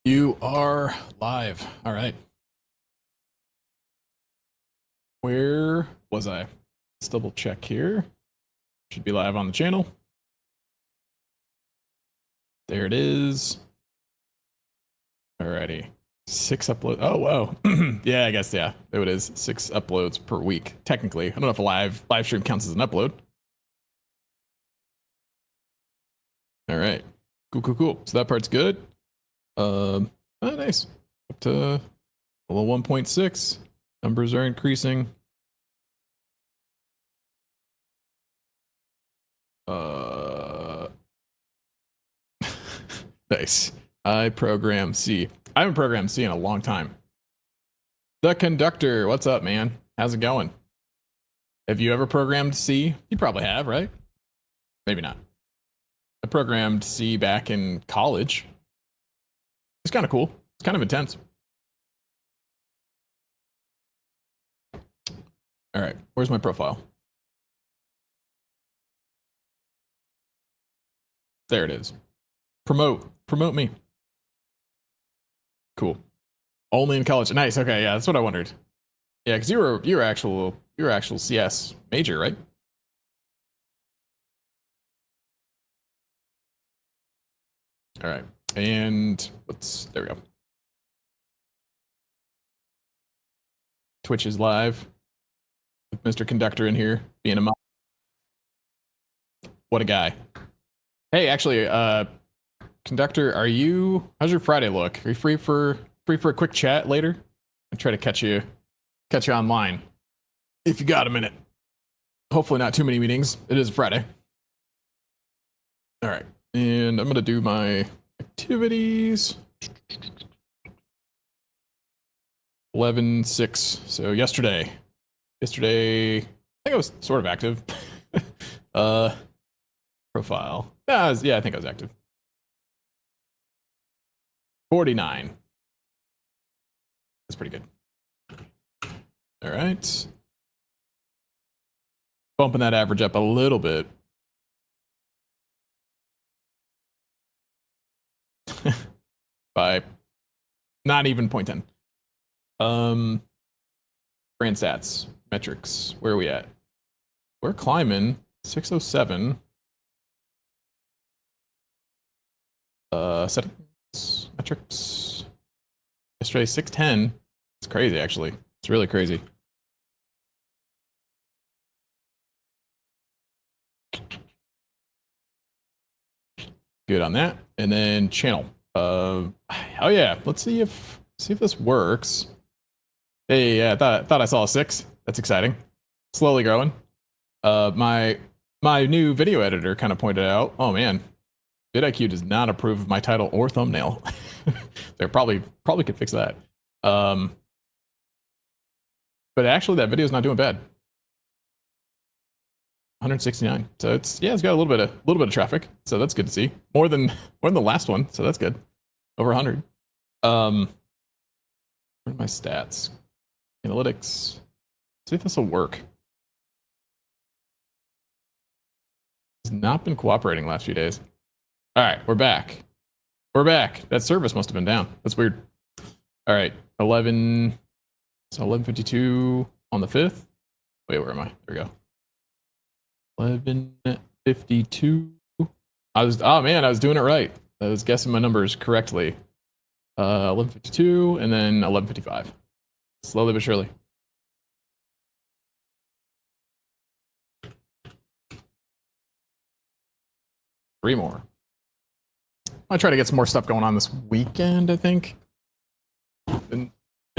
You are live. All right. Where was I? Let's double check here. Should be live on the channel. There it is. Alrighty. 6 uploads. Oh, wow. Yeah, I guess, yeah. There it is. 6 uploads per week. Technically. I don't know if a live stream counts as an upload. All right. Cool. So that part's good. Oh, nice. Up to level 1.6. Numbers are increasing. Nice. I program C. I haven't programmed C in a long time. The Conductor, what's up, man? How's it going? Have you ever programmed C? You probably have, right? Maybe not. I programmed C back in college. It's kind of cool. It's kind of intense. All right, where's my profile? There it is. Promote me. Cool. Only in college. Nice. Okay, yeah, that's what I wondered. Yeah, because you were actual CS major, right? All right, and there we go. Twitch is live with Mr. Conductor in here being a mod. What a guy. Hey, actually, Conductor, how's your Friday look? Are you free for a quick chat later? I'll try to catch you online if you got a minute. Hopefully not too many meetings. It is Friday. All right, and I'm gonna do my activities. 11/6. So yesterday, I think I was sort of active. Profile. Yeah, I think I was active. 49. That's pretty good. All right. Bumping that average up a little bit. By not even 0.10. Brand stats, metrics. Where are we at? We're climbing 607. Settings, metrics. Yesterday 610. It's crazy, actually. It's really crazy. Good on that. And then channel. Oh yeah. Let's see if this works. Hey, yeah, I thought I saw a 6. That's exciting. Slowly growing. My new video editor kind of pointed out, oh man, vidIQ does not approve of my title or thumbnail. They probably could fix that. But actually that video is not doing bad. 169. So it's got a little bit of traffic. So that's good to see. More than the last one. So that's good. Over 100. Where are my stats? Analytics. See if this will work. It's not been cooperating last few days. All right, we're back. That service must have been down. That's weird. All right, 11:52 on the 5th. Wait, where am I? There we go. 11:52. I was doing it right. I was guessing my numbers correctly. 11:52 and then 11:55. Slowly but surely. Three more. I'll try to get some more stuff going on this weekend, I think. Been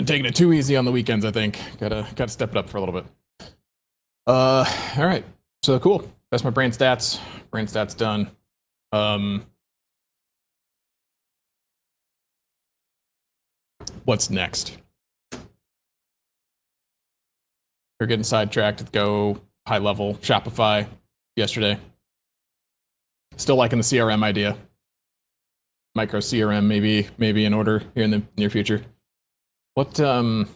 taking it too easy on the weekends, I think. Gotta step it up for a little bit. All right. So cool. That's my brand stats. Brand stats done. What's next? We're getting sidetracked with Go, high level, Shopify yesterday. Still liking the CRM idea. Micro CRM maybe in order here in the near future. What else?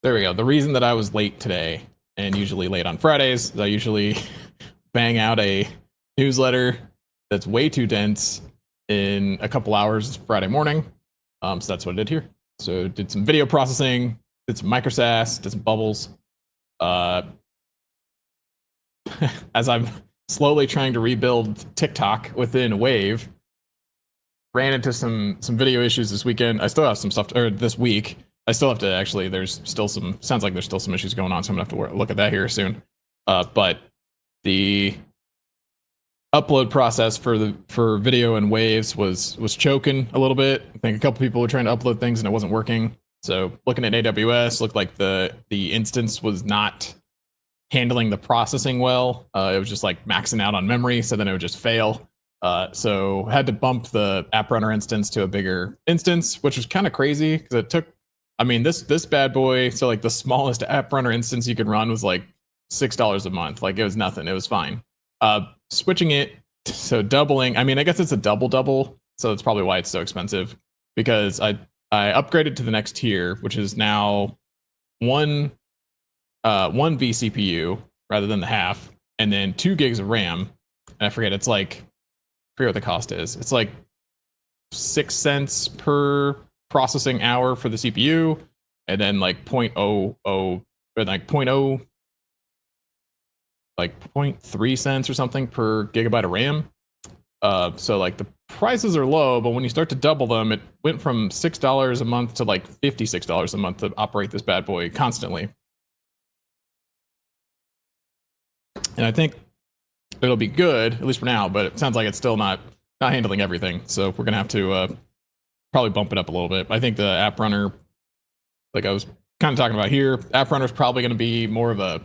There we go. The reason that I was late today, and usually late on Fridays, is I usually bang out a newsletter that's way too dense in a couple hours Friday morning. So that's what I did here. So did some video processing, did some microSAS, did some bubbles. As I'm slowly trying to rebuild TikTok within Wave, ran into some video issues this weekend. I still have some stuff, or this week. I still have to actually. There's still some. Sounds like there's still some issues going on, so I'm gonna have to look at that here soon. But the upload process for video and Waves was choking a little bit. I think a couple people were trying to upload things and it wasn't working. So looking at AWS, looked like the instance was not handling the processing well. It was just like maxing out on memory, so then it would just fail. So had to bump the app runner instance to a bigger instance, which was kind of crazy because it took. I mean, this bad boy. So like the smallest app runner instance you could run was like $6 a month. Like it was nothing. It was fine. Switching it, so doubling. I mean, I guess it's a double, so that's probably why it's so expensive. Because I upgraded to the next tier, which is now one vCPU rather than the half, and then 2 gigs of RAM. And I forget what the cost is. It's like 6 cents per processing hour for the CPU, and then like 0.00 or like 0.3 cents or something per gigabyte of RAM. So like the prices are low, but when you start to double them, it went from $6 a month to like $56 a month to operate this bad boy constantly. And I think it'll be good, at least for now, but it sounds like it's still not handling everything. So we're gonna have to probably bump it up a little bit. I think the app runner, like I was kind of talking about here, app runner is probably going to be more of a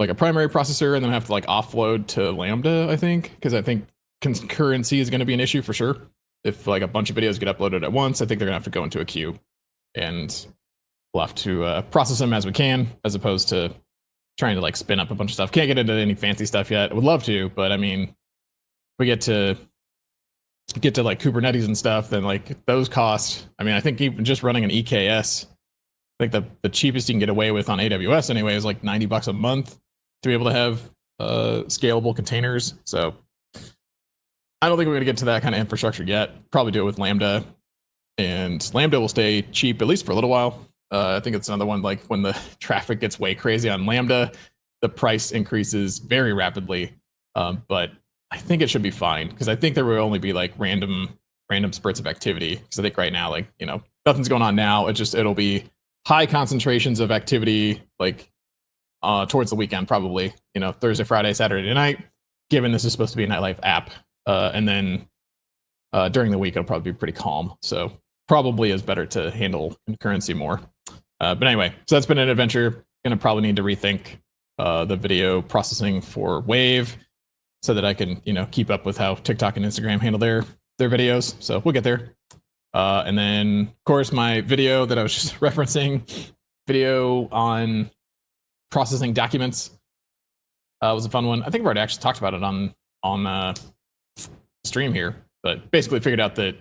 like a primary processor, and then have to like offload to Lambda, I think, because I think concurrency is going to be an issue for sure. If like a bunch of videos get uploaded at once, I think they're going to have to go into a queue, and we'll have to process them as we can, as opposed to trying to like spin up a bunch of stuff. Can't get into any fancy stuff yet. I would love to, but I mean, we get to like Kubernetes and stuff, then like those costs. I mean, I think even just running an EKS, I think the cheapest you can get away with on AWS anyway is like $90 a month to be able to have scalable containers. So I don't think we're going to get to that kind of infrastructure yet. Probably do it with Lambda, and Lambda will stay cheap at least for a little while. I think it's another one, like when the traffic gets way crazy on Lambda, the price increases very rapidly. But I think it should be fine, because I think there will only be like random spurts of activity. Because I think right now, like, you know, nothing's going on now. It'll be high concentrations of activity, like towards the weekend, probably, you know, Thursday, Friday, Saturday night, given this is supposed to be a nightlife app. And then during the week, it'll probably be pretty calm. So probably is better to handle concurrency more. But anyway, so that's been an adventure. Gonna probably need to rethink the video processing for Wave, so that I can, you know, keep up with how TikTok and Instagram handle their videos. So we'll get there. And then, of course, my video that I was just referencing, video on processing documents, was a fun one. I think I've already actually talked about it on stream here, but basically figured out that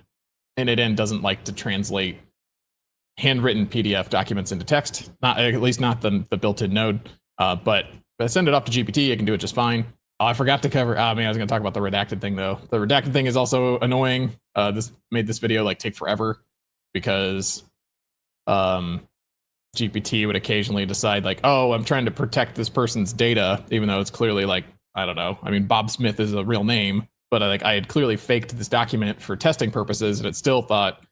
N8N doesn't like to translate handwritten PDF documents into text, not at least not the built-in node. But if I send it off to GPT, I can do it just fine. Oh, I forgot to cover. I was going to talk about the redacted thing though. The redacted thing is also annoying. This made this video like take forever, because GPT would occasionally decide like, oh, I'm trying to protect this person's data, even though it's clearly like, I don't know. I mean, Bob Smith is a real name, but I had clearly faked this document for testing purposes, and it still thought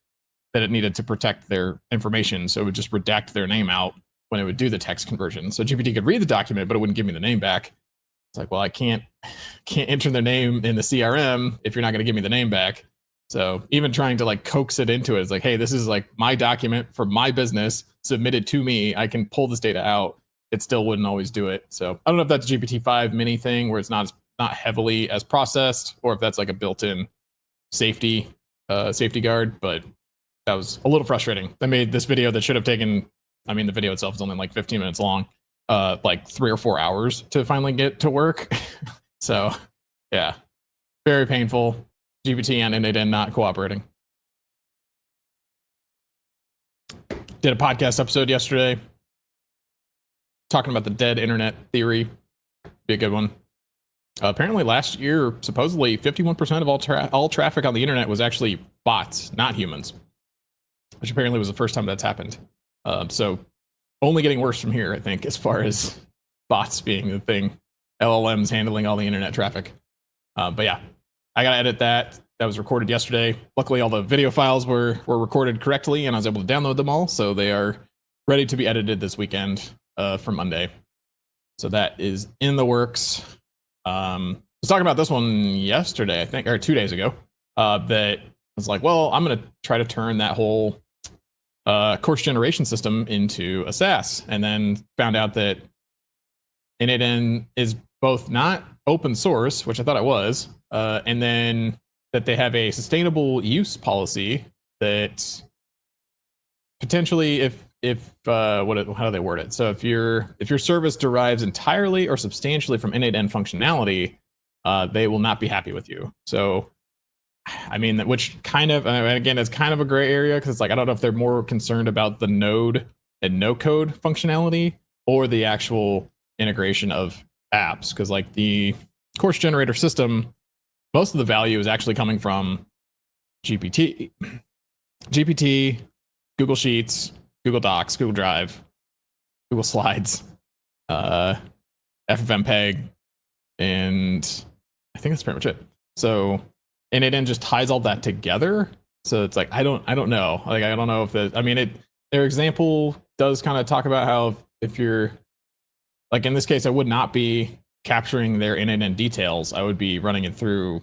that it needed to protect their information, so it would just redact their name out when it would do the text conversion. So GPT could read the document, but it wouldn't give me the name back. It's like, well, I can't enter their name in the CRM if you're not going to give me the name back. So even trying to like coax it into it, it's like, hey, this is like my document for my business submitted to me. I can pull this data out. It still wouldn't always do it. So I don't know if that's a GPT-5 mini thing where it's not heavily as processed, or if that's like a built-in safety guard. But that was a little frustrating. I made this video that should have taken, I mean, the video itself is only like 15 minutes long, like 3 or 4 hours to finally get to work. So yeah, very painful. GPT and N8N not cooperating. Did a podcast episode yesterday talking about the dead internet theory. Be a good one. Apparently, last year, supposedly 51% of all traffic on the internet was actually bots, not humans, which apparently was the first time that's happened. So only getting worse from here, I think, as far as bots being the thing, LLMs handling all the internet traffic. But yeah, I gotta edit that. That was recorded yesterday. Luckily, all the video files were recorded correctly, and I was able to download them all, so they are ready to be edited this weekend for Monday. So that is in the works. I was talking about this one yesterday, I think, or 2 days ago. That was like, well, I'm gonna try to turn that whole course generation system into a SaaS, and then found out that n8n is both not open source, which I thought it was, and then that they have a sustainable use policy that potentially, how do they word it? So if your service derives entirely or substantially from n8n functionality, they will not be happy with you. So, I mean, which kind of, again, it's kind of a gray area, because it's like, I don't know if they're more concerned about the node and no code functionality or the actual integration of apps, because like the course generator system, most of the value is actually coming from GPT, Google Sheets, Google Docs, Google Drive, Google Slides, FFmpeg, and I think that's pretty much it. So, and it then just ties all that together. So it's like, I don't know. Like, I don't know if their example does kind of talk about how if you're, like in this case, I would not be capturing their n8n details. I would be running it through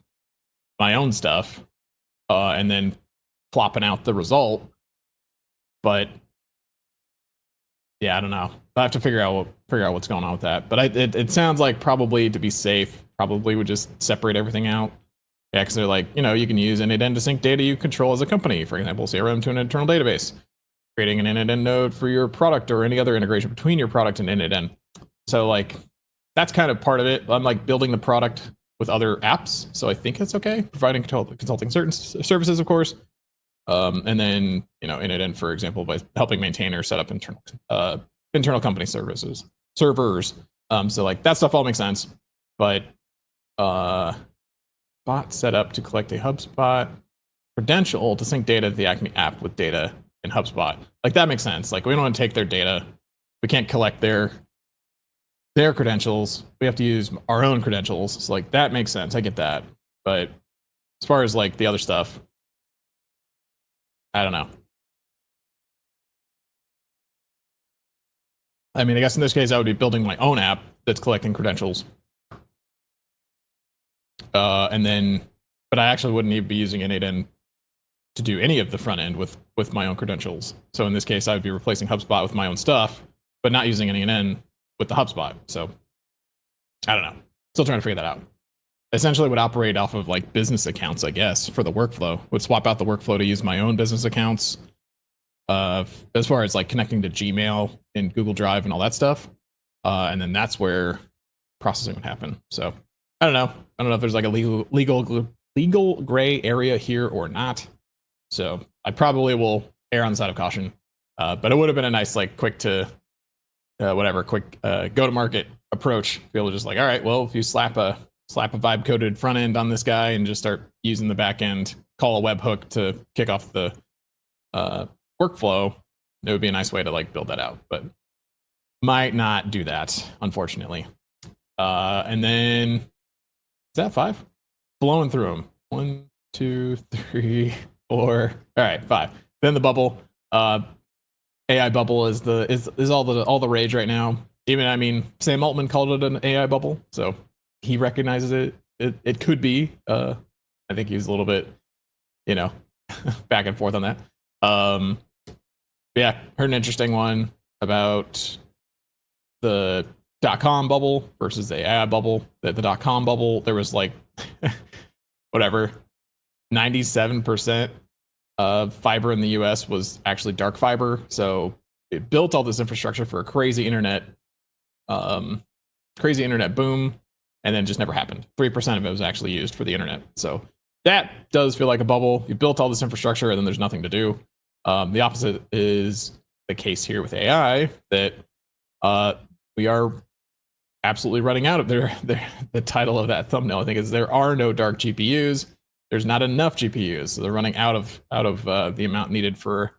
my own stuff, and then plopping out the result. But yeah, I don't know. I have to figure out what's going on with that. But it sounds like, probably to be safe, probably would just separate everything out. Yeah, because they're like, you can use n8n to sync data you control as a company, for example, CRM to an internal database, creating an n8n node for your product, or any other integration between your product and n8n. So like, that's kind of part of it. I'm like building the product with other apps, so I think it's okay. Providing consulting certain services, of course. And then, n8n, for example, by helping maintainers set up internal company servers. So like, that stuff all makes sense. But bot set up to collect a HubSpot credential to sync data to the Acme app with data in HubSpot. Like, that makes sense. Like, we don't want to take their data. We can't collect their credentials. We have to use our own credentials. So like, that makes sense. I get that. But as far as like the other stuff, I don't know. I mean, I guess in this case, I would be building my own app that's collecting credentials. And then, but I actually wouldn't even be using n8n to do any of the front end with my own credentials. So in this case, I would be replacing HubSpot with my own stuff, but not using n8n with the HubSpot. So I don't know. Still trying to figure that out. Essentially would operate off of like business accounts, I guess, for the workflow. Would swap out the workflow to use my own business accounts. As far as like connecting to Gmail and Google Drive and all that stuff. And then that's where processing would happen. So I don't know. I don't know if there's like a legal gray area here or not. So I probably will err on the side of caution. But it would have been a nice, like, quick go to market approach. Be able to just like, all right, well, if you slap a vibe coded front end on this guy and just start using the back end, call a webhook to kick off the workflow, it would be a nice way to like build that out, but might not do that, unfortunately. And then, is that 5? Blowing through them. 1, 2, 3, 4. All right, 5. Then the bubble. AI bubble is all the rage right now. Even, I mean, Sam Altman called it an AI bubble, so he recognizes it. It could be. I think he was a little bit, back and forth on that. Yeah, heard an interesting one about the .com bubble versus the AI bubble. The .com bubble, there was like, 97% of fiber in the US was actually dark fiber. So it built all this infrastructure for a crazy internet boom, and then just never happened. 3% of it was actually used for the internet. So that does feel like a bubble. You built all this infrastructure and then there's nothing to do. The opposite is the case here with AI, that we are absolutely running out of the title of that thumbnail, I think, is there are no dark GPUs. There's not enough GPUs, so they're running out of the amount needed for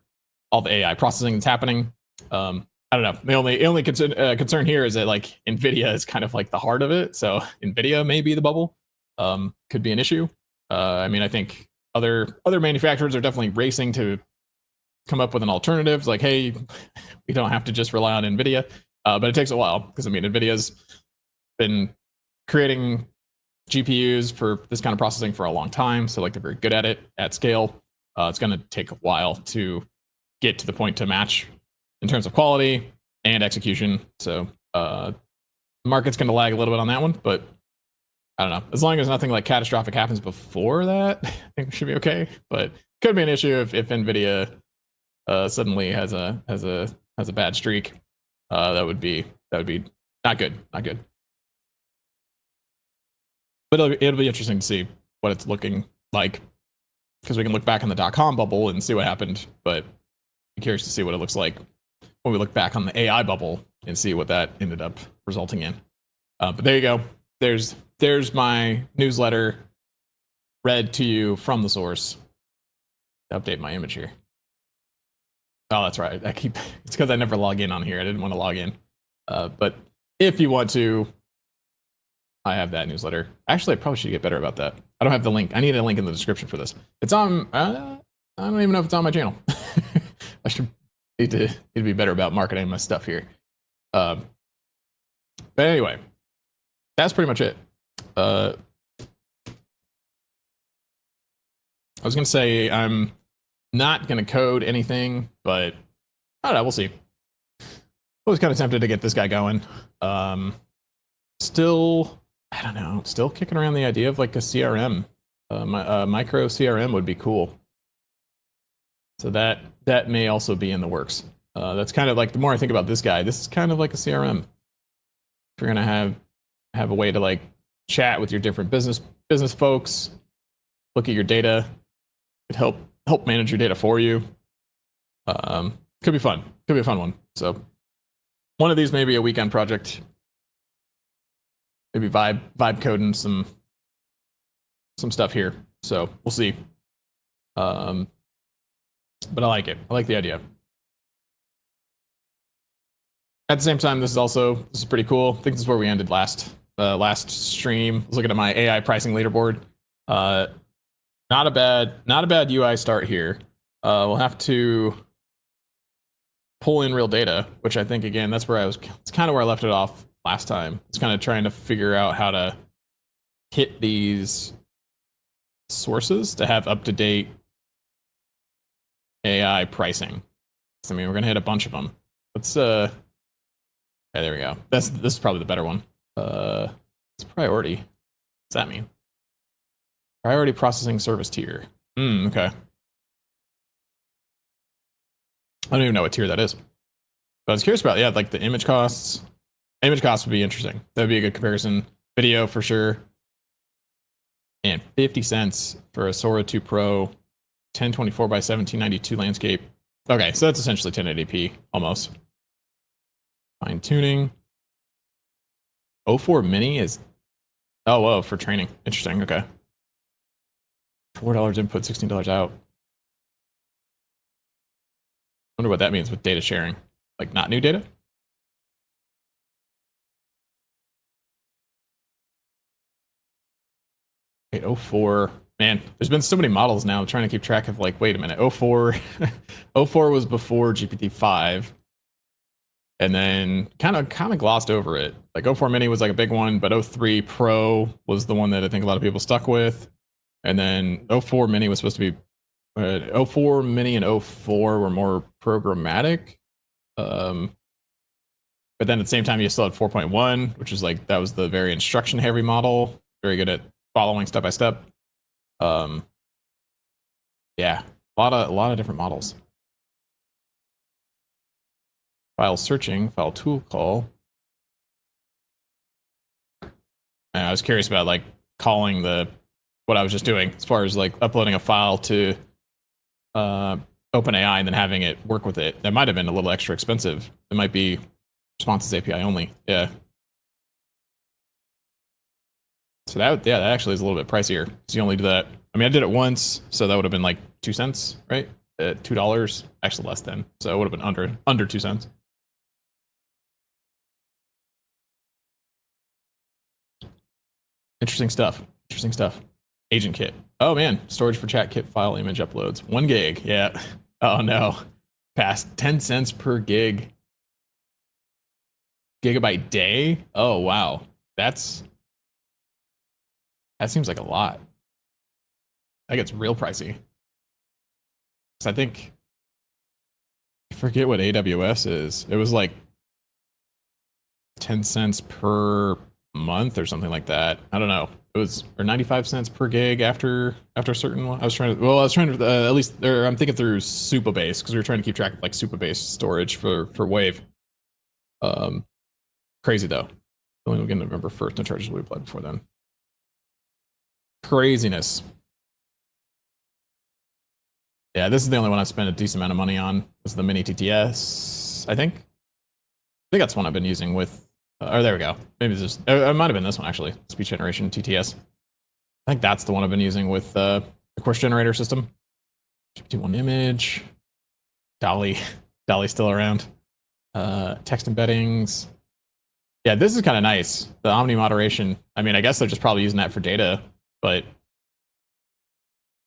all the AI processing that's happening. I don't know. The only concern here is that like NVIDIA is kind of like the heart of it, so NVIDIA may be the bubble. Could be an issue. I mean, I think other manufacturers are definitely racing to come up with an alternative. It's like, hey, we don't have to just rely on NVIDIA, but it takes a while because I mean, NVIDIA's been creating GPUs for this kind of processing for a long time, so like they're very good at it at scale. It's going to take a while to get to the point to match in terms of quality and execution. So the market's going to lag a little bit on that one, but I don't know. As long as nothing like catastrophic happens before that, I think we should be okay. But could be an issue if NVIDIA suddenly has a bad streak. That would be not good, not good. But it'll be interesting to see what it's looking like, because we can look back on the .com bubble and see what happened, but I'm curious to see what it looks like when we look back on the AI bubble and see what that ended up resulting in. But there you go. There's my newsletter read to you from the source. Update my image here. Oh, that's right. It's because I never log in on here. I didn't want to log in. But if you want to, I have that newsletter. Actually, I probably should get better about that. I don't have the link. I need a link in the description for this. It's on. I don't even know if it's on my channel. I need to be better about marketing my stuff here. But anyway, that's pretty much it. I was gonna say I'm not gonna code anything, but I don't know. We'll see. I was kind of tempted to get this guy going. Still, I don't know. Still kicking around the idea of like a CRM. Micro CRM would be cool. So that may also be in the works. That's kind of like, the more I think about this guy, this is kind of like a CRM. If you're gonna have a way to like chat with your different business folks, look at your data, it help manage your data for you. Could be fun. Could be a fun one. So one of these may be a weekend project. Maybe vibe coding some stuff here. So we'll see. But I like it. I like the idea. At the same time, this is pretty cool. I think this is where we ended last stream. I was looking at my AI pricing leaderboard. Not a bad UI start here. We'll have to pull in real data, which I think, again, that's where it's kind of where I left it off last time. It's kind of trying to figure out how to hit these sources to have up-to-date AI pricing. I mean, we're gonna hit a bunch of them. Let's okay, there we go. This is probably the better one. It's priority. What's that mean? Priority processing service tier. Okay. I don't even know what tier that is. But I was curious about, yeah, like the image costs. Image costs would be interesting. That'd be a good comparison. Video for sure. And 50 cents for a Sora 2 Pro 1024 by 1792 landscape. Okay, so that's essentially 1080p almost. Fine tuning. 04 mini is, oh, whoa, for training. Interesting. Okay. $4 input, $16 out. Wonder what that means with data sharing. Like, not new data? Wait, 04. Man, there's been so many models now. I'm trying to keep track of, like, wait a minute. 04 was before GPT-5. And then kind of glossed over it. Like 04 mini was like a big one, but 03 Pro was the one that I think a lot of people stuck with. And then 04 mini was supposed to be 04 mini and 04 were more programmatic. But then at the same time, you still had 4.1, which is like, that was the very instruction heavy model. Very good at following step by step. Yeah, a lot of different models. File searching, file tool call. And I was curious about like calling what I was just doing as far as like uploading a file to OpenAI and then having it work with it. That might have been a little extra expensive. It might be responses API only. Yeah. So that, yeah, that actually is a little bit pricier. So you only do that. I mean, I did it once, so that would have been like 2 cents, right? $2, actually less than. So it would have been under 2 cents. Interesting stuff. Interesting stuff. Agent kit. Oh man, storage for chat kit file image uploads. 1 gig. Yeah. Oh no. Past 10 cents per gigabyte day. Oh wow. That seems like a lot. That gets real pricey. I think I forget what AWS is. It was like 10 cents per month or something like that. I don't know. It was or 95 cents per gig after a certain one. I was trying to at least there. I'm thinking through Supabase because we were trying to keep track of like Supabase storage for Wave. Crazy though. Only we're gonna November 1st. No charges will be applied before then. Craziness. Yeah, this is the only one I've spent a decent amount of money on. This is the mini TTS, I think. I think that's one I've been using with. Oh, there we go. Maybe it's just. It might have been this one actually. Speech generation TTS. I think that's the one I've been using with the course generator system. GPT-1 image. Dolly still around. Text embeddings. Yeah, this is kind of nice. The Omni moderation. I mean, I guess they're just probably using that for data, but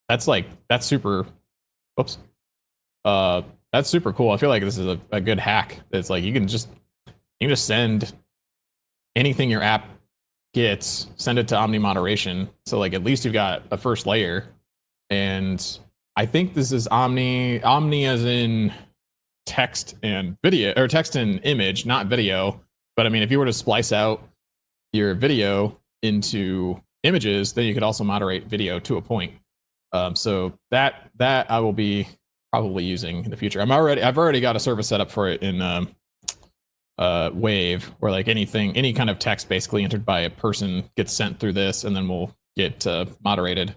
that's super. Whoops. That's super cool. I feel like this is a good hack. It's like you can just send anything your app gets, send it to Omni moderation. So like at least you've got a first layer. And I think this is Omni as in text and video, or text and image, not video. But I mean, if you were to splice out your video into images, then you could also moderate video to a point. So that I will be probably using in the future. I've already got a service set up for it in Wave, where like any kind of text basically entered by a person gets sent through this, and then will get moderated.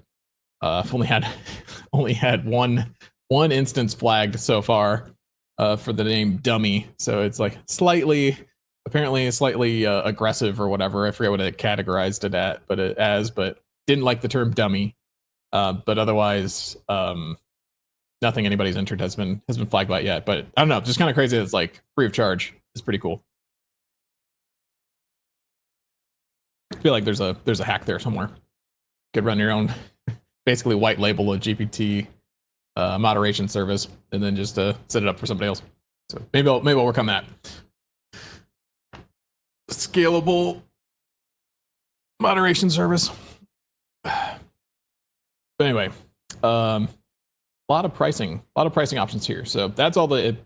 I've only had one instance flagged so far for the name dummy, so it's like slightly aggressive or whatever. I forget what it categorized it at, but didn't like the term dummy. But otherwise, nothing anybody's entered has been flagged by it yet. But I don't know, just kind of crazy. It's like free of charge. It's pretty cool. I feel like there's a hack there somewhere. You could run your own, basically white label a GPT moderation service, and then just set it up for somebody else. So maybe I'll work on that. Scalable moderation service. But anyway, a lot of pricing options here. So that's all the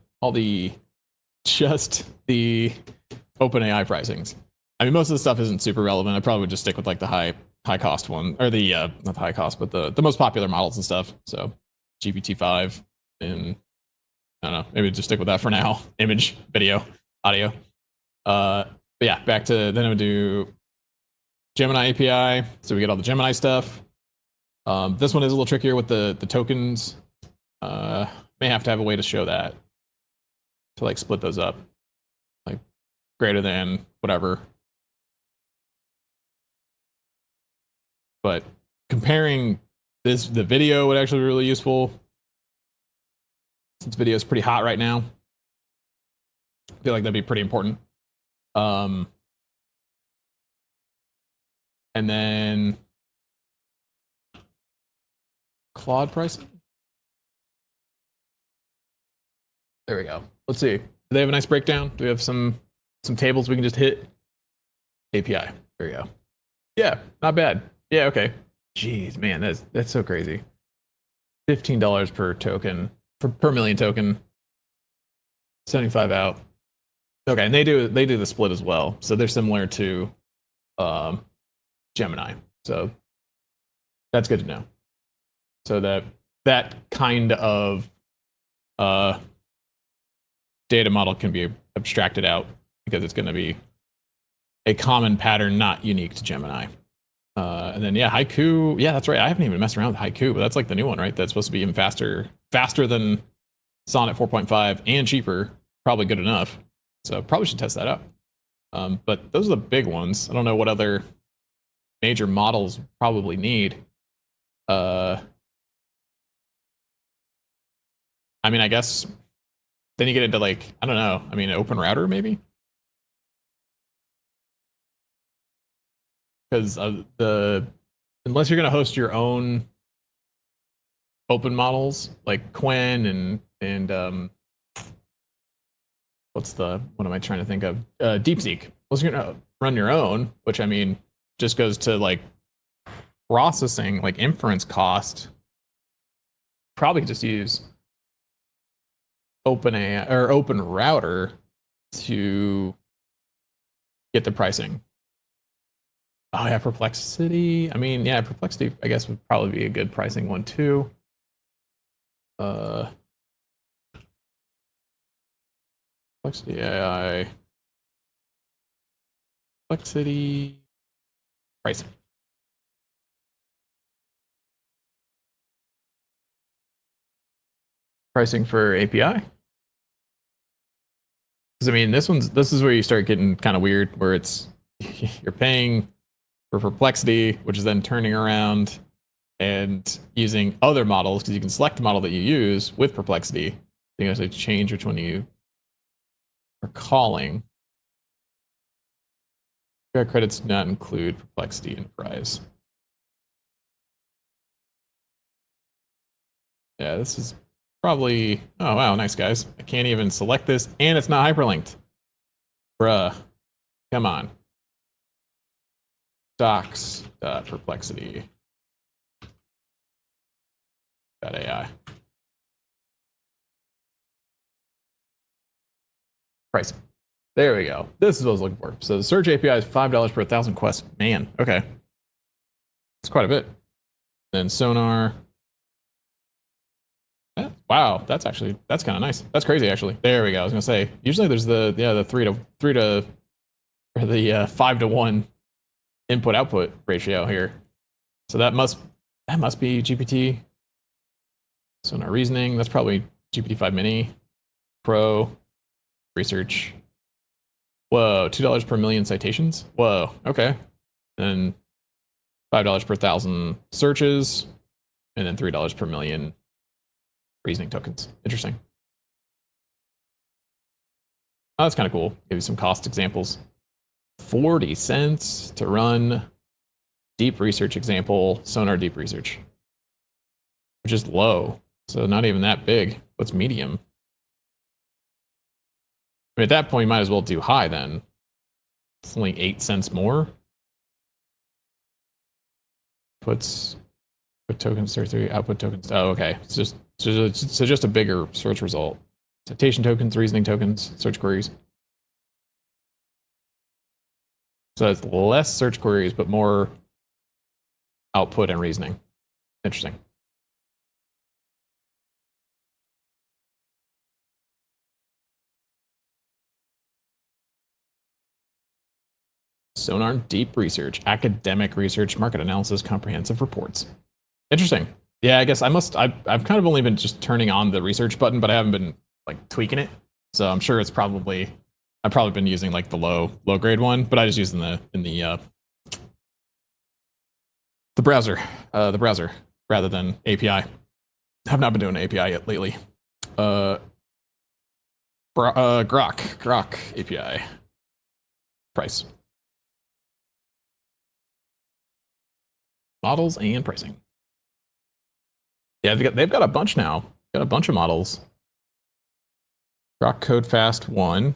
just the OpenAI pricings. I mean, most of the stuff isn't super relevant. I probably would just stick with like the high cost one, or the not the high cost, but the most popular models and stuff. So GPT-5, and I don't know, maybe just stick with that for now. Image, video, audio. But yeah, back to then I would do Gemini API. So we get all the Gemini stuff. This one is a little trickier with the tokens. May have to have a way to show that, to like split those up, like greater than whatever. But comparing the video would actually be really useful, since video is pretty hot right now. I feel like that'd be pretty important. And then Claude pricing. There we go. Let's see. Do they have a nice breakdown? Do we have some tables we can just hit? API. There we go. Yeah, not bad. Yeah, okay. Jeez, man, that's so crazy. $15 per token, per million token. 75 out. Okay, and they do the split as well. So they're similar to Gemini. So that's good to know. So that kind of data model can be abstracted out, because it's going to be a common pattern, not unique to Gemini. And then yeah, Haiku. Yeah, that's right. I haven't even messed around with Haiku, but that's like the new one, right? That's supposed to be even faster than Sonnet 4.5 and cheaper. Probably good enough. So probably should test that out. But those are the big ones. I don't know what other major models probably need. I mean, I guess then you get into like, I don't know. I mean, an open router maybe? Because unless you're going to host your own open models like Quen and what am I trying to think of? DeepSeek. Unless you're going to run your own, which I mean, just goes to like processing, like inference cost. Probably just use open router to get the pricing. Oh yeah, Perplexity. I mean, yeah, Perplexity I guess would probably be a good pricing one too. Perplexity AI. Perplexity pricing. Pricing for API. Because I mean, this is where you start getting kind of weird, where it's you're paying for Perplexity, which is then turning around and using other models because you can select the model that you use with Perplexity. You actually change which one you are calling. Credits do not include Perplexity Enterprise. Yeah, this is probably. Oh wow, nice guys. I can't even select this, and it's not hyperlinked. Bruh, come on. Docs.perplexity.ai. Pricing. There we go. This is what I was looking for. So the search API is $5 per 1,000 quests. Man, okay. It's quite a bit. Then Sonar. Yeah, wow, that's kind of nice. That's crazy, actually. There we go. I was gonna say usually there's the 5 to 1 input output ratio here. So that must be GPT. Sonar reasoning. That's probably GPT-5 Mini Pro research. Whoa, $2 per million citations. Whoa, okay. And $5 per 1,000 searches, and then $3 per million reasoning tokens. Interesting. Oh, that's kind of cool. Give you some cost examples. 40 cents to run deep research example, Sonar deep research, which is low. So not even that big. What's medium? I mean, at that point, you might as well do high then. It's only 8 cents more. Put tokens 33, output tokens. Oh, okay. It's just a bigger search result. Citation tokens, reasoning tokens, search queries. So it's less search queries, but more output and reasoning. Interesting. Sonar deep research, academic research, market analysis, comprehensive reports. Interesting. Yeah, I guess I've kind of only been just turning on the research button, but I haven't been like tweaking it. So I'm sure I've probably been using like the low grade one, but I just use in the browser, rather than API. Have not been doing API yet lately. Grok API price. Models and pricing. Yeah, they've got a bunch now. Got a bunch of models. Grok Code Fast 1.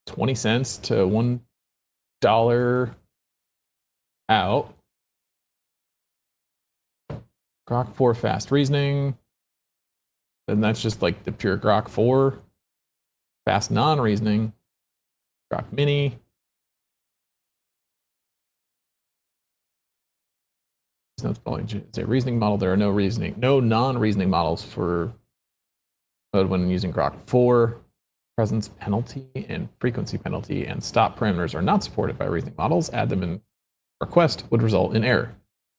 20 cents to $1 out. Grok 4 Fast Reasoning. Then that's just like the pure Grok 4. Fast non-reasoning. Grok Mini. It's a reasoning model. There are no non-reasoning models for mode when using Grok 4. Presence penalty and frequency penalty and stop parameters are not supported by reasoning models. Add them in request would result in error.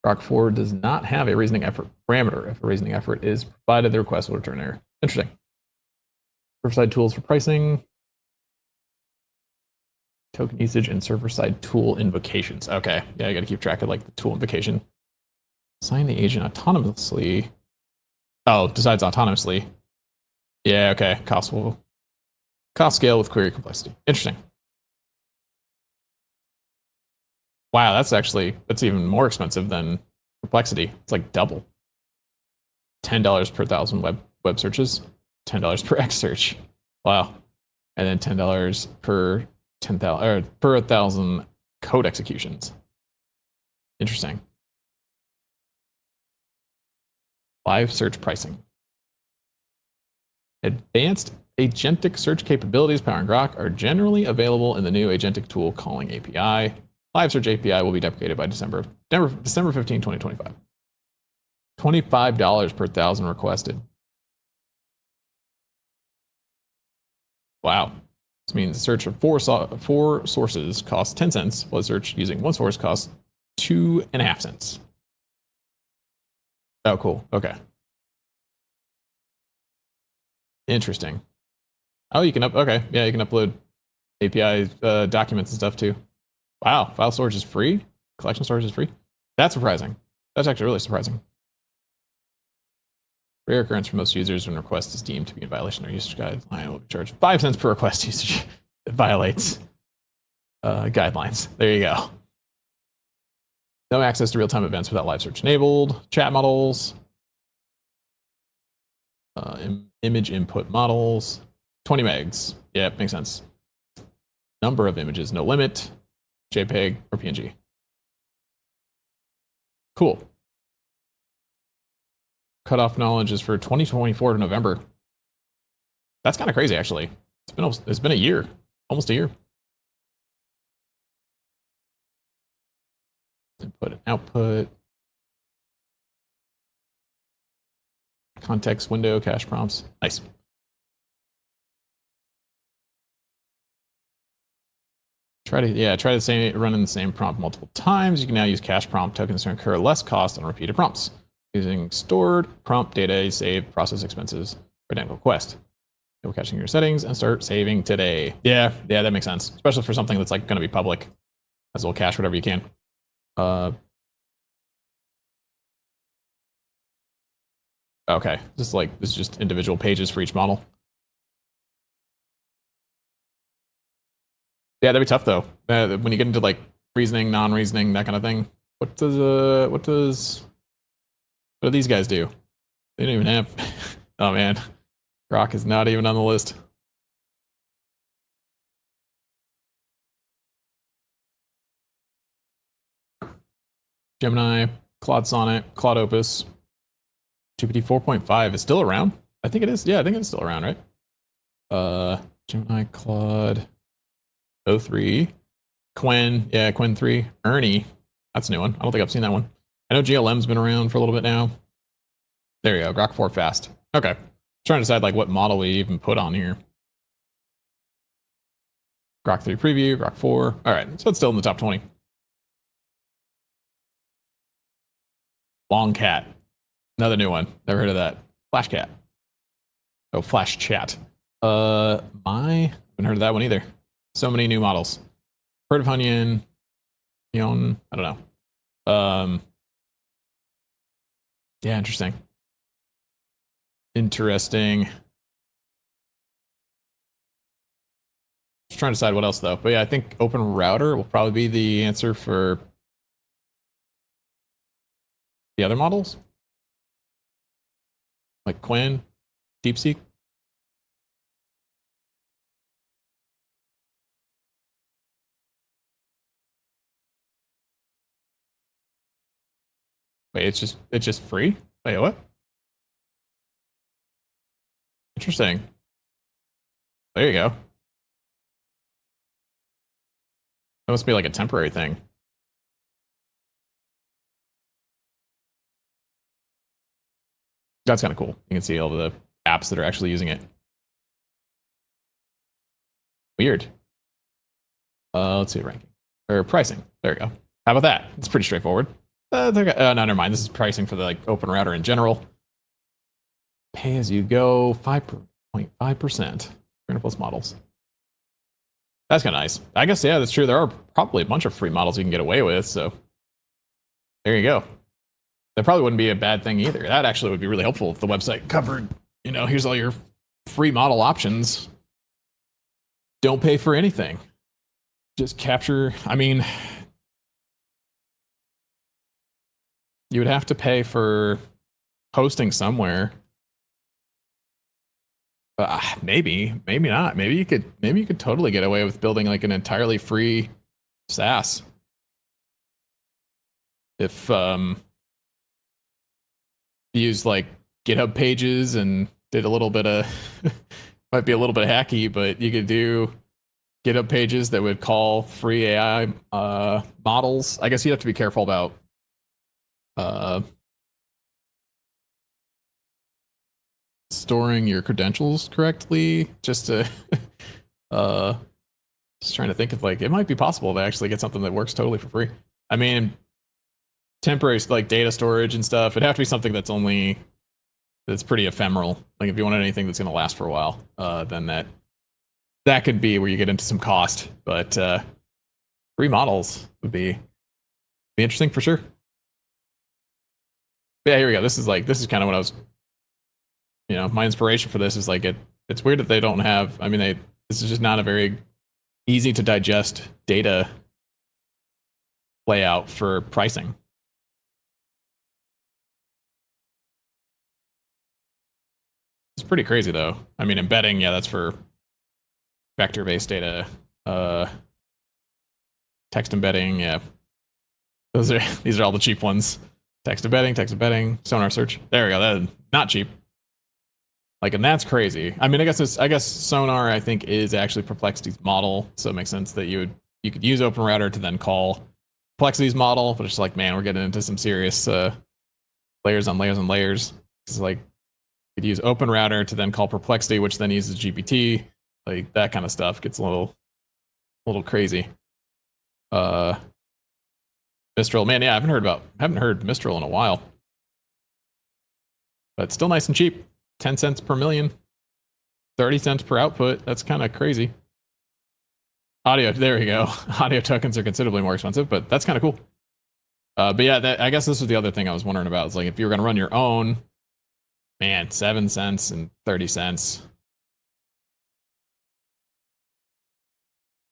Grok 4 does not have a reasoning effort parameter. If a reasoning effort is provided, the request will return error. Interesting. Server-side tools for pricing. Token usage and server-side tool invocations. Okay, yeah, I got to keep track of like the tool invocation. Assign the agent autonomously. Oh, decides autonomously. Yeah, okay. Cost scale with query complexity. Interesting. Wow, that's even more expensive than complexity. It's like double. $10 per 1,000 web searches. $10 per X search. Wow. And then $10 per 10,000 or per 1,000 code executions. Interesting. Live search pricing. Advanced agentic search capabilities powering Grok are generally available in the new agentic tool calling API. Live search API will be deprecated by December 15, 2025. $25 per 1,000 requested. Wow. This means a search of four sources costs 10 cents, while a search using one source costs 2.5 cents. Oh, cool. Okay. Interesting. Oh, you can okay. Yeah, you can upload API documents and stuff too. Wow, file storage is free. Collection storage is free. That's surprising. That's actually really surprising. Rare occurrence for most users when request is deemed to be in violation of usage guideline will be charged 5 cents per request usage. It violates guidelines. There you go. No access to real-time events without live search enabled. Chat models. Image input models. 20 megs. Yeah, makes sense. Number of images, no limit. JPEG or PNG. Cool. Cutoff knowledge is for 2024 to November. That's kind of crazy, actually. It's been a year, almost a year. Input and output. Context window, cache prompts. Nice. Try to run in the same prompt multiple times. You can now use cache prompt tokens to incur less cost on repeated prompts. Using stored prompt data, save process expenses for identical quest. Go caching your settings and start saving today. Yeah, that makes sense. Especially for something that's like going to be public. As well cache whatever you can. Okay, this is just individual pages for each model. Yeah, that'd be tough though. When you get into like reasoning, non-reasoning, that kind of thing. What do these guys do? They don't even have. Oh man, Grok is not even on the list. Gemini, Claude Sonnet, Claude Opus. GPT 4.5 is still around. I think it is. Yeah, I think it's still around, right? Gemini, Claude, O3, Qwen. Yeah, Qwen 3. Ernie. That's a new one. I don't think I've seen that one. I know GLM's been around for a little bit now. There you go. Grok 4 fast. Okay. Trying to decide like what model we even put on here. Grok 3 preview, Grok 4. All right. So it's still in the top 20. Long Cat. Another new one. Never heard of that. Flash Cat. Oh, Flash Chat. I haven't heard of that one either. So many new models. Heard of Onion. I don't know. Yeah, interesting. Just trying to decide what else though. But yeah, I think Open Router will probably be the answer for the other models. Like Qwen, DeepSeek. Wait, it's just free? Wait, what? Interesting. There you go. That must be like a temporary thing. That's kind of cool. You can see all the apps that are actually using it. Weird. Let's see ranking or pricing. There we go. How about that? It's pretty straightforward. No, never mind. This is pricing for the like Open Router in general. Pay as you go, 5.5%. 300 plus models. That's kind of nice. I guess, yeah, that's true. There are probably a bunch of free models you can get away with, so there you go. That probably wouldn't be a bad thing either. That actually would be really helpful if the website covered, here's all your free model options. Don't pay for anything. Just capture, you would have to pay for hosting somewhere. Maybe not. Maybe you could totally get away with building like an entirely free SaaS. If you use like GitHub pages and did a little bit of might be a little bit hacky, but you could do GitHub pages that would call free AI models. I guess you'd have to be careful about storing your credentials correctly. Just to just trying to think of like it might be possible to actually get something that works totally for free. I mean, temporary like data storage and stuff. It'd have to be something that's pretty ephemeral. Like if you wanted anything that's going to last for a while, then that could be where you get into some cost. But free models would be interesting for sure. But yeah, here we go. This is kind of what I was. My inspiration for this is like it's weird that they don't have. This is just not a very easy to digest data layout for pricing. It's pretty crazy though. Embedding, yeah, that's for vector-based data. Text embedding, yeah. These are all the cheap ones. Text embedding, sonar search. There we go. That's not cheap. And that's crazy. I guess sonar I think is actually Perplexity's model, so it makes sense that you could use OpenRouter to then call Perplexity's model, but it's like, man, we're getting into some serious layers on layers on layers. It's like you could use OpenRouter to then call Perplexity, which then uses GPT. Like that kind of stuff gets a little crazy. Mistral, man, yeah, I haven't heard Mistral in a while, but still nice and cheap. 10 cents per million, 30 cents per output. That's kind of crazy. Audio, there we go. Audio tokens are considerably more expensive, but that's kind of cool. But yeah, I guess this was the other thing I was wondering about. Is like if you were going to run your own, man, 7 cents and 30 cents.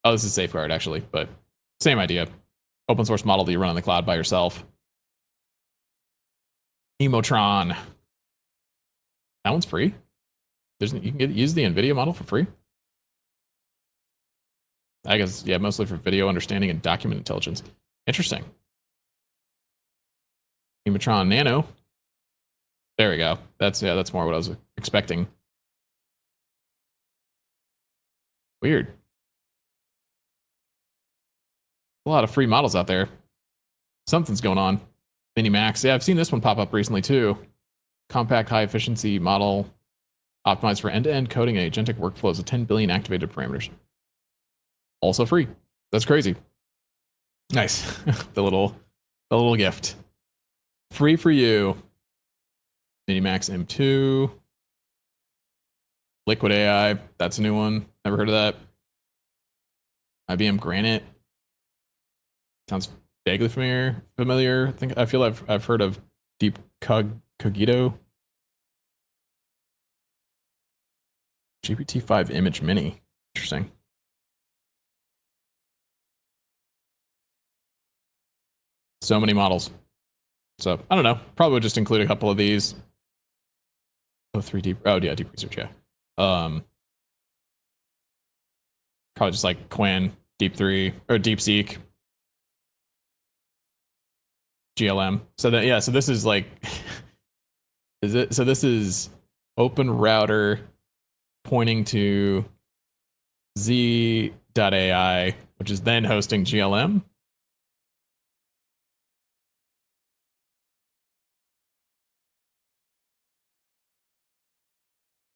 Oh, this is Safeguard actually, but same idea. Open source model that you run on the cloud by yourself. Emotron. That one's free. You can use the NVIDIA model for free. I guess, yeah, mostly for video understanding and document intelligence. Interesting. Emotron Nano. There we go. That's more what I was expecting. Weird. A lot of free models out there. Something's going on. Minimax. Yeah, I've seen this one pop up recently too. Compact high efficiency model optimized for end-to-end coding and agentic workflows with 10 billion activated parameters. Also free. That's crazy. Nice. the little gift. Free for you. Minimax M2. Liquid AI. That's a new one. Never heard of that. IBM Granite. Sounds vaguely familiar. I feel I've heard of Deep Cogito. GPT-5 Image Mini. Interesting. So many models. So I don't know. Probably would just include a couple of these. Oh, deep research, yeah. Probably just like Qwen, Deep3, or DeepSeek. GLM. So this is like this is OpenRouter pointing to Z.ai, which is then hosting GLM.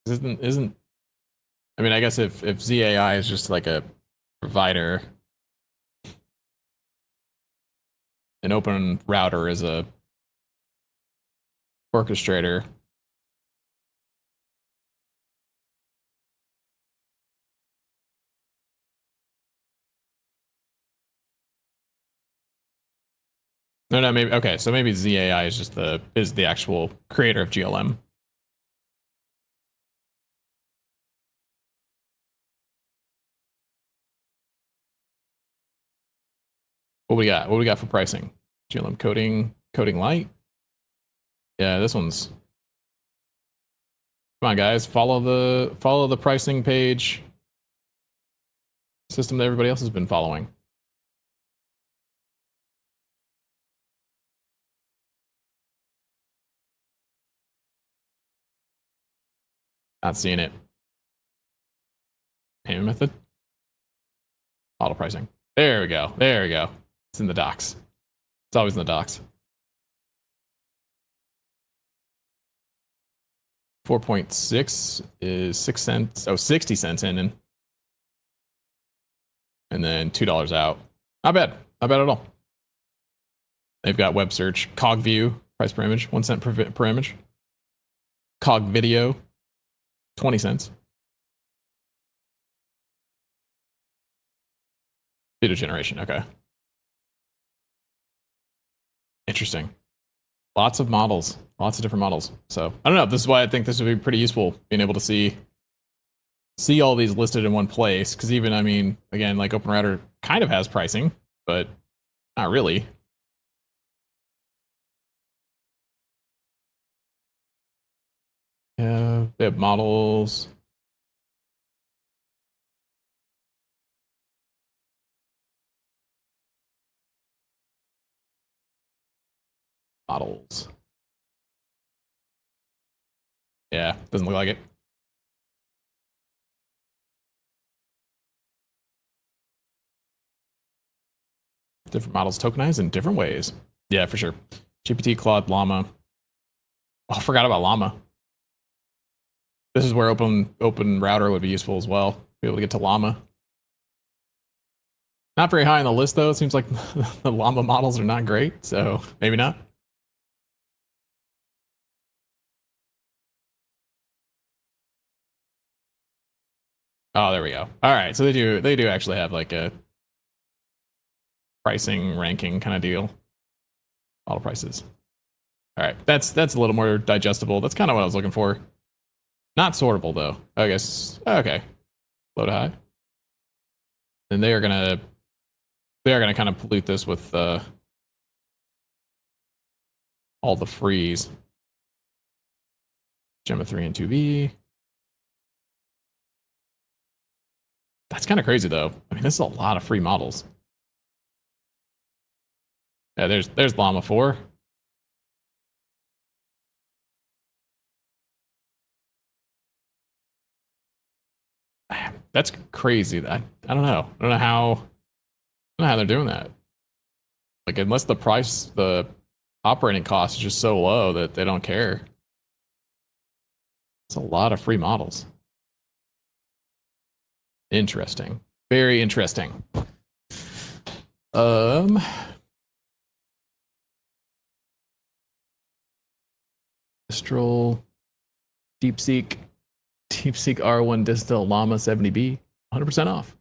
Isn't I guess if ZAI is just like a provider, an OpenRouter is a orchestrator. No, maybe okay. So maybe ZAI is just the actual creator of GLM. What we got? What we got for pricing? GLM coding light. Yeah, this one's. Come on, guys, follow the pricing page system that everybody else has been following. Not seeing it. Payment method. Auto pricing. There we go. There we go. It's in the docs. It's always in the docs. 4.6 is 6 cents. Oh, 60 cents in. And then $2 out. Not bad. Not bad at all. They've got web search, cog view, price per image, 1 cent per image. Cog video, 20 cents. Video generation, okay. Interesting. Lots of models, lots of different models. So I don't know. This is why I think this would be pretty useful, being able to see all these listed in one place. Because even, I mean, again, like OpenRouter kind of has pricing, but not really. Yeah, they have models. Models. Yeah, doesn't look like it. Different models tokenized in different ways. Yeah, for sure. GPT, Claude, Llama. Oh, I forgot about Llama. This is where OpenRouter would be useful as well. Be able to get to Llama. Not very high on the list though. It seems like the Llama models are not great, so maybe not. Oh, there we go. All right, so they do actually have like a pricing ranking kind of deal. Model prices. All right, that's a little more digestible. That's kind of what I was looking for. Not sortable though. I guess okay. Low to high. And they are gonna kind of pollute this with all the frees. Gemma 3 and 2B. That's kind of crazy though. I mean, this is a lot of free models. Yeah, there's Llama 4. That's crazy. I don't know. I don't know how they're doing that. Like, unless the operating cost is just so low that they don't care. It's a lot of free models. Interesting. Very interesting. Mistral, DeepSeek R1 Distill Llama 70B, 100% off.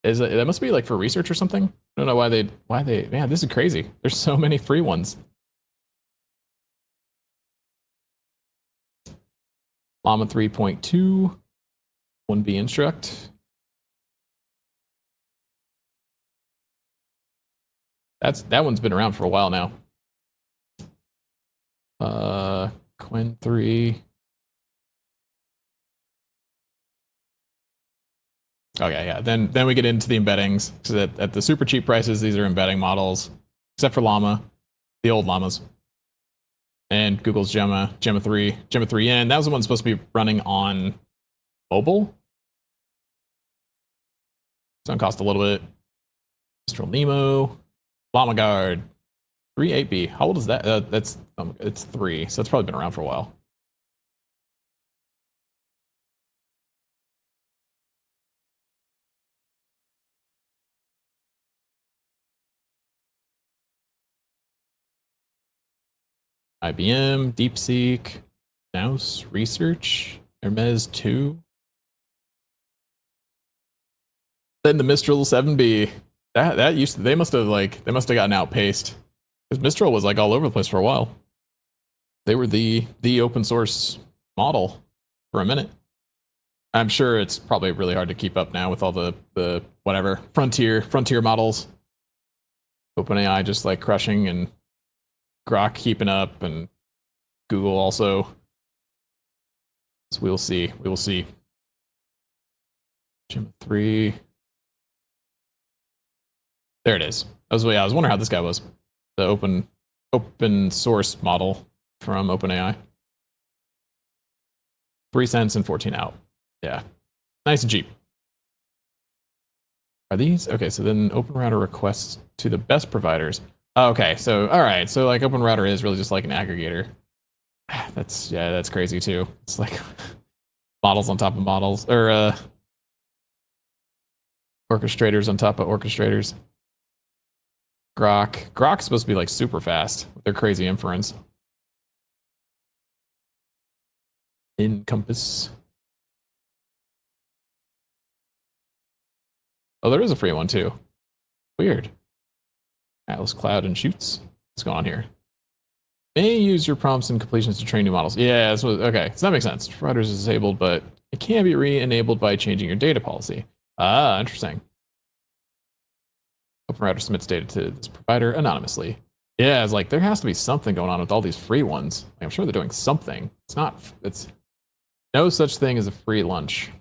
That must be like for research or something? I don't know why they man, this is crazy. There's so many free ones. Llama 3.2, 1B instruct. That one's been around for a while now. Quen 3. Okay, yeah. Then we get into the embeddings. So at the super cheap prices, these are embedding models, except for Llama, the old Llamas, and Google's Gemma 3N. That was the one supposed to be running on mobile. It's gonna cost a little bit. Mistral Nemo, Llama Guard, 3.8B. How old is that? It's 3, so it's probably been around for a while. IBM, DeepSeek, Naus Research, Hermes 2. Then the Mistral 7B. They must have gotten outpaced Because Mistral was like all over the place for a while. They were the open source model for a minute. I'm sure it's probably really hard to keep up now with all the whatever frontier models. OpenAI just like crushing, and Grok keeping up, and Google also. So we'll see. We will see. Gym 3. There it is. I was wondering how this guy was. The open source model from OpenAI. 3 cents and 14 out. Yeah. Nice and cheap. Are these okay? So then Open Router requests to the best providers. Okay, so all right, so like Open Router is really just like an aggregator. That's crazy too. It's like models on top of models, or orchestrators on top of orchestrators. Grok's supposed to be like super fast with their crazy inference. Encompass. Oh, there is a free one too. Weird. Atlas Cloud and Shoots. What's going on here? May use your prompts and completions to train new models. Yeah, okay. So that makes sense. Providers is disabled, but it can be re-enabled by changing your data policy. Ah, interesting. OpenRouter submits data to this provider anonymously. Yeah, it's like there has to be something going on with all these free ones. Like, I'm sure they're doing something. It's no such thing as a free lunch.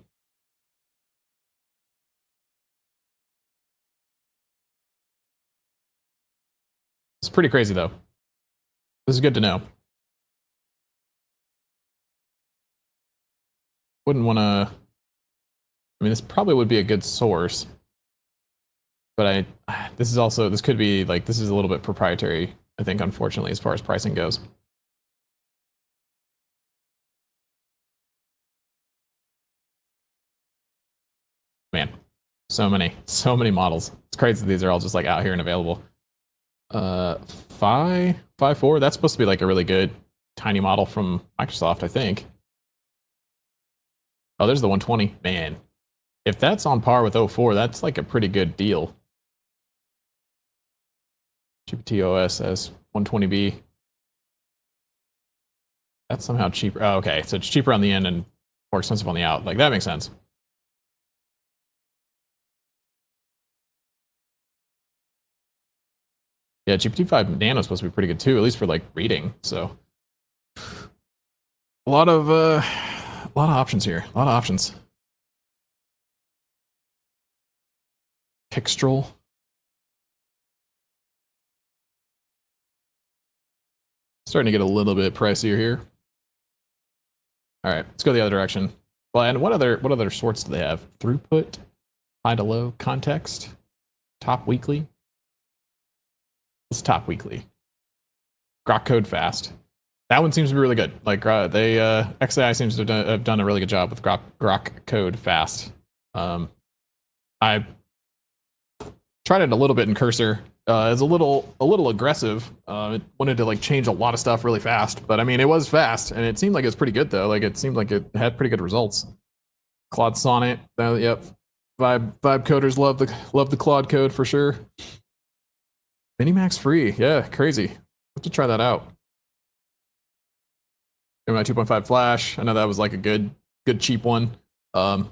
It's pretty crazy though. This is good to know. Wouldn't want to. I mean, this probably would be a good source, but this could be like, this is a little bit proprietary, I think, unfortunately, as far as pricing goes. Man, so many models. It's crazy that these are all just like out here and available. Phi 4, that's supposed to be like a really good tiny model from Microsoft, I think. Oh, there's the 120. Man, if that's on par with 04, that's like a pretty good deal. GPT-OS as 120B. That's somehow cheaper. Oh, okay, so it's cheaper on the in and more expensive on the out. Like, that makes sense. Yeah, GPT-5 Nano is supposed to be pretty good too, at least for like reading. So a lot of options here. A lot of options. Pixtral. Starting to get a little bit pricier here. All right, let's go the other direction. Well, and what other sorts do they have? Throughput, high to low, context, top weekly. Let's top weekly. Grok code fast. That one seems to be really good. Like XAI seems to have done a really good job with Grok code fast. I tried it a little bit in Cursor. It's a little aggressive. It wanted to like change a lot of stuff really fast, but I mean it was fast, and it seemed like it was pretty good though. Like it seemed like it had pretty good results. Claude Sonnet. Yep. Vibe coders love the Claude code for sure. Minimax free. Yeah, crazy. Have to try that out. My 2.5 flash. I know that was like a good cheap one. Right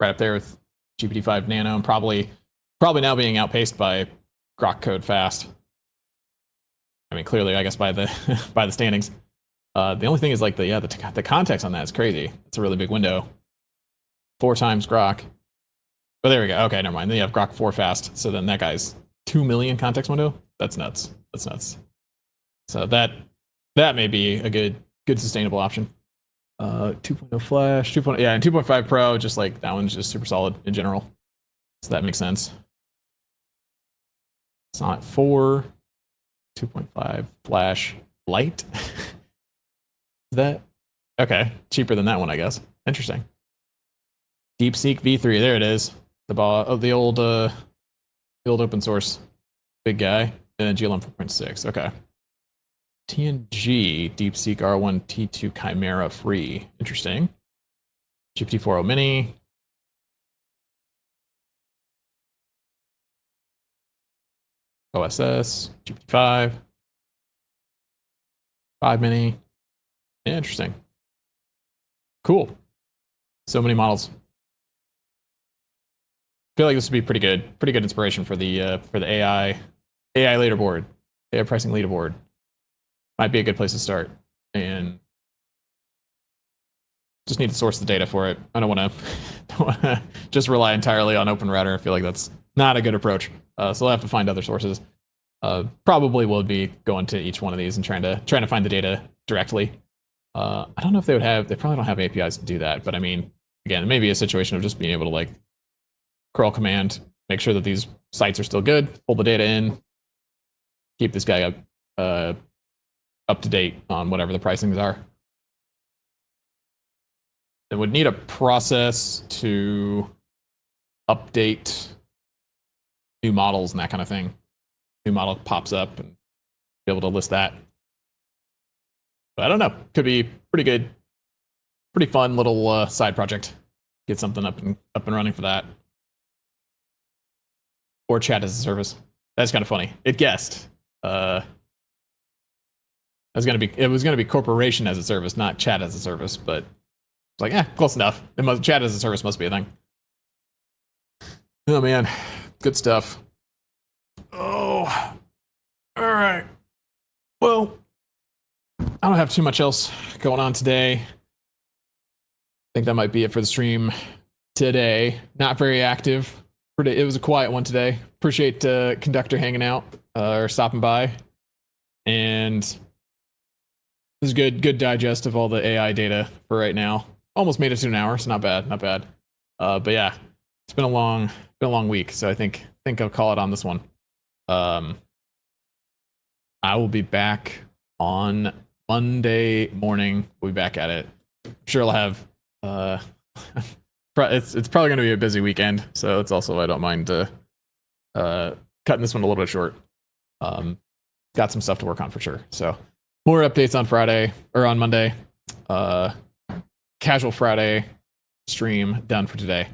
up there with GPT-5 Nano, and probably now being outpaced by Grok code fast. I mean, clearly, I guess by the by the standings. The only thing is like the context on that is crazy. It's a really big window. 4 times Grok. But there we go. Okay, never mind. Then you have Grok 4 fast. So then that guy's 2 million context window. That's nuts. That's nuts. So that may be a good sustainable option. 2.0 flash, 2.0, yeah, and 2.5 Pro, just like that one's just super solid in general. So that makes sense. Sonnet 4, 2.5 flash light. Is that okay? Cheaper than that one, I guess. Interesting. DeepSeek V3, there it is. The old open source big guy, and then GLM 4.6. Okay. TNG DeepSeek R1 T2 Chimera free. Interesting. GPT-4o Mini. OSS, GPT-5, 5 mini. Interesting. Cool. So many models. I feel like this would be pretty good inspiration for the AI leaderboard, AI pricing leaderboard. Might be a good place to start, and just need to source the data for it. I don't want to just rely entirely on OpenRouter. I feel like that's not a good approach. So I'll have to find other sources. Probably will be going to each one of these and trying to find the data directly. I don't know if they would have. They probably don't have APIs to do that. But I mean, again, it may be a situation of just being able to like curl command, make sure that these sites are still good, pull the data in, keep this guy up to date on whatever the pricings are. It would need a process to update new models and that kind of thing. New model pops up and be able to list that. But I don't know. Could be pretty good, pretty fun little side project. Get something up and running for that. Or chat as a service. That's kind of funny. It guessed. It was gonna be corporation as a service, not chat as a service. But it's like, close enough. Chat as a service must be a thing. Oh man, good stuff. Oh, all right. Well, I don't have too much else going on today. I think that might be it for the stream today. Not very active. It was a quiet one today. Appreciate Conductor hanging out or stopping by. And this is good digest of all the AI data for right now. Almost made it to an hour, so not bad. But yeah, it's been a long week, so I think I'll call it on this one. I will be back on Monday morning. We'll be back at it. I'm sure I'll have it's probably going to be a busy weekend, so it's also I don't mind cutting this one a little bit short. Got some stuff to work on for sure. So more updates on Friday or on Monday. Casual Friday stream done for today.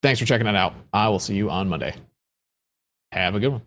Thanks for checking it out. I will see you on Monday. Have a good one.